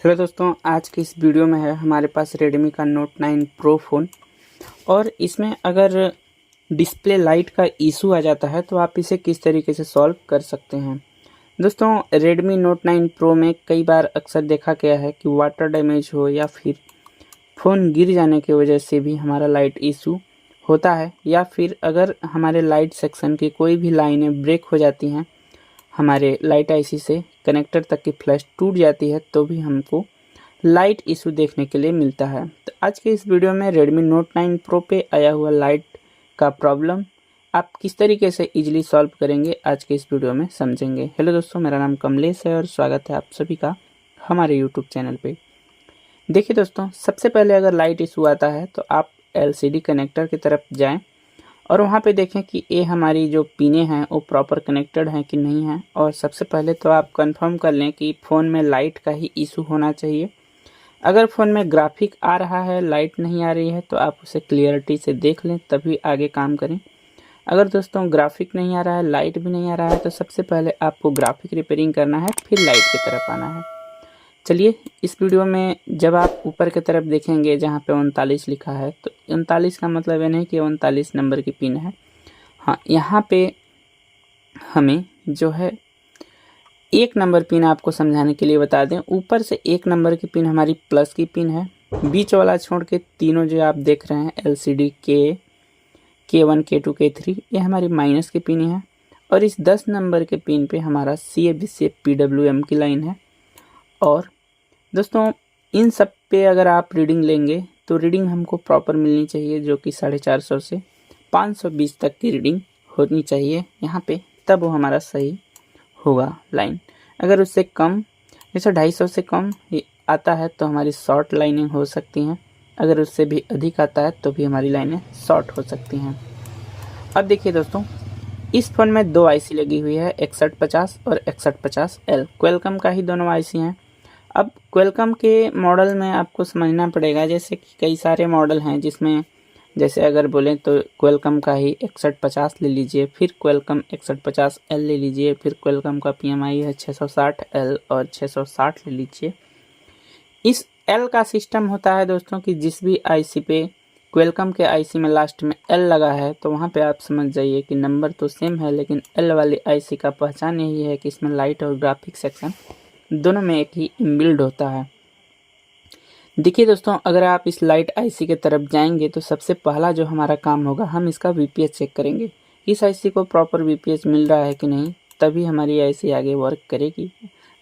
Hello दोस्तों, आज की इस वीडियो में है हमारे पास Redmi का Note 9 Pro फ़ोन। और इसमें अगर डिस्प्ले लाइट का इशू आ जाता है तो आप इसे किस तरीके से सॉल्व कर सकते हैं। दोस्तों, Redmi Note 9 Pro में कई बार अक्सर देखा गया है कि वाटर डैमेज हो या फिर फ़ोन गिर जाने की वजह से भी हमारा लाइट इशू होता है, या फिर अगर हमारे लाइट सेक्शन की कोई भी लाइनें ब्रेक हो जाती हैं, हमारे लाइट आईसी से कनेक्टर तक की फ्लैश टूट जाती है, तो भी हमको लाइट इशू देखने के लिए मिलता है। तो आज के इस वीडियो में Redmi Note 9 Pro पे आया हुआ लाइट का प्रॉब्लम आप किस तरीके से इजीली सॉल्व करेंगे, आज के इस वीडियो में समझेंगे। हेलो दोस्तों, मेरा नाम कमलेश है और स्वागत है आप सभी का हमारे यूट्यूब चैनल पे। देखिए दोस्तों, सबसे पहले अगर लाइट इशू आता है तो आप LCD कनेक्टर की तरफ जाएं और वहाँ पे देखें कि ये हमारी जो पिनें हैं वो प्रॉपर कनेक्टेड हैं कि नहीं है। और सबसे पहले तो आप कंफर्म कर लें कि फ़ोन में लाइट का ही इशू होना चाहिए। अगर फ़ोन में ग्राफिक आ रहा है, लाइट नहीं आ रही है, तो आप उसे क्लियरिटी से देख लें, तभी आगे काम करें। अगर दोस्तों ग्राफिक नहीं आ रहा है, लाइट भी नहीं आ रहा है, तो सबसे पहले आपको ग्राफिक रिपेयरिंग करना है, फिर लाइट की तरफ आना है। चलिए, इस वीडियो में जब आप ऊपर की तरफ देखेंगे जहाँ पे 39 लिखा है, तो 39 का मतलब ये नहीं कि 39 नंबर की पिन है। हाँ, यहाँ पे हमें जो है 1 नंबर पिन आपको समझाने के लिए बता दें। ऊपर से 1 नंबर की पिन हमारी प्लस की पिन है। बीच वाला छोड़ के तीनों जो आप देख रहे हैं LCD K1 K2 K3, ये हमारी माइनस की पिन है। और इस 10 नंबर के पिन पे हमारा CA PWM की लाइन है। और दोस्तों, इन सब पे अगर आप रीडिंग लेंगे तो रीडिंग हमको प्रॉपर मिलनी चाहिए, जो कि 450 से 520 तक की रीडिंग होनी चाहिए यहाँ पे, तब वो हमारा सही होगा लाइन। अगर उससे कम, जैसे 250 से कम आता है तो हमारी शॉर्ट लाइनिंग हो सकती हैं। अगर उससे भी अधिक आता है तो भी हमारी लाइनें शॉर्ट हो सकती हैं। अब देखिए दोस्तों, इस फ़ोन में 2 आईसी लगी हुई है, 6150 और 6150L। क्वेलकम का ही दोनों आईसी हैं। अब क्वेलकम के मॉडल में आपको समझना पड़ेगा, जैसे कि कई सारे मॉडल हैं जिसमें, जैसे अगर बोलें तो क्वेलकम का ही 6150 ले लीजिए, फिर क्वेलकम 6150L ले लीजिए, फिर क्वेलकम का PMI है 660L और 660 ले लीजिए। इस L का सिस्टम होता है दोस्तों कि जिस भी आईसी पे, क्वेलकम के आईसी में लास्ट में L लगा है तो वहाँ पे आप समझ जाइए कि नंबर तो सेम है, लेकिन L वाली आईसी का पहचान यही है कि इसमें लाइट और ग्राफिक सेक्शन दोनों में एक ही इनबिल्ड होता है। देखिए दोस्तों, अगर आप इस लाइट आईसी के तरफ जाएंगे तो सबसे पहला जो हमारा काम होगा, हम इसका VPH चेक करेंगे। इस आईसी को प्रॉपर VPH मिल रहा है कि नहीं, तभी हमारी आईसी आगे वर्क करेगी,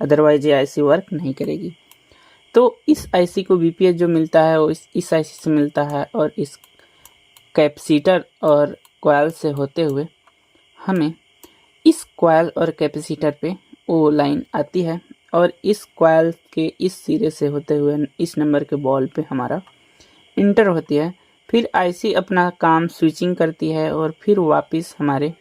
अदरवाइज ये आईसी वर्क नहीं करेगी। तो इस आईसी को VPH जो मिलता है वो इस आईसी से मिलता है, और इस कैपेसिटर और कॉइल से होते हुए हमें इस कॉइल और कैपेसिटर पे वो लाइन आती है, और इस कॉइल के इस सिरे से होते हुए इस नंबर के बॉल पे हमारा इंटर होती है। फिर आईसी अपना काम स्विचिंग करती है और फिर वापस हमारे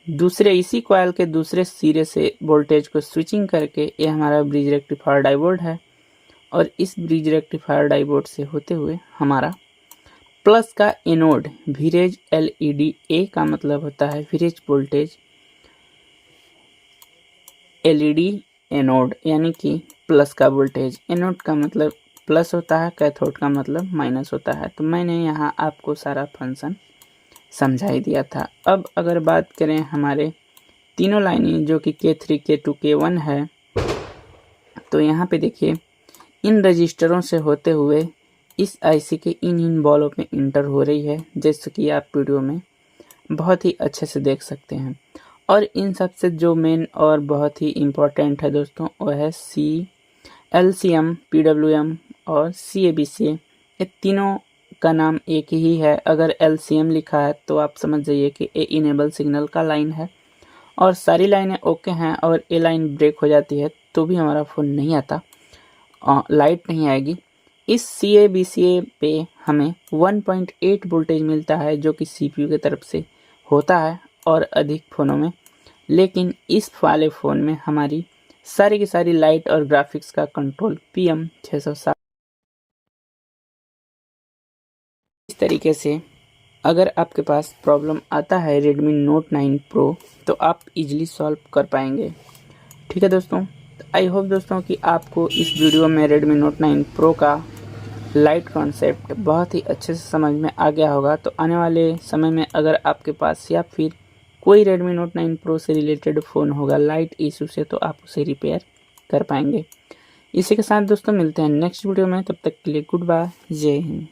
दूसरे, इसी कॉइल के दूसरे सिरे से वोल्टेज को स्विचिंग करके, ये हमारा ब्रिज रेक्टिफायर डायोड है, और इस ब्रिज रेक्टिफायर डायोड से होते हुए हमारा प्लस का एनोड वीरेज LED, ए का मतलब होता है वीरेज वोल्टेज, LED एनोड यानी कि प्लस का वोल्टेज। एनोड का मतलब प्लस होता है, कैथोड का मतलब माइनस होता है। तो मैंने यहाँ आपको सारा फंक्शन समझा ही दिया था। अब अगर बात करें हमारे तीनों लाइनें जो कि K3 K2 K1 है, तो यहाँ पे देखिए इन रजिस्टरों से होते हुए इस आईसी के इन बॉलों पे इंटर हो रही है, जैसे कि आप वीडियो में बहुत ही अच्छे से देख सकते हैं। और इन सब से जो मेन और बहुत ही इम्पोर्टेंट है दोस्तों, वो है LCM PWM और CABCA। ये तीनों का नाम एक ही है। अगर LCM लिखा है तो आप समझ जाइए कि ये इनेबल सिग्नल का लाइन है, और सारी लाइनें ओके हैं, और ये लाइन ब्रेक हो जाती है तो भी हमारा फ़ोन नहीं आता, लाइट नहीं आएगी। इस CABCA पे हमें 1.8 वोल्टेज मिलता है, जो कि CPU की तरफ से होता है और अधिक फ़ोनों में, लेकिन इस वाले फ़ोन में हमारी सारी की सारी लाइट और ग्राफिक्स का कंट्रोल PM660। इस तरीके से अगर आपके पास प्रॉब्लम आता है Redmi Note 9 Pro, तो आप इजीली सॉल्व कर पाएंगे। ठीक है दोस्तों, तो आई होप दोस्तों कि आपको इस वीडियो में Redmi Note 9 Pro का लाइट कॉन्सेप्ट बहुत ही अच्छे से समझ में आ गया होगा। तो आने वाले समय में अगर आपके पास या फिर कोई Redmi Note 9 Pro से रिलेटेड फ़ोन होगा लाइट इशू से, तो आप उसे रिपेयर कर पाएंगे। इसी के साथ दोस्तों मिलते हैं नेक्स्ट वीडियो में, तब तक के लिए गुड बाय, जय हिंद।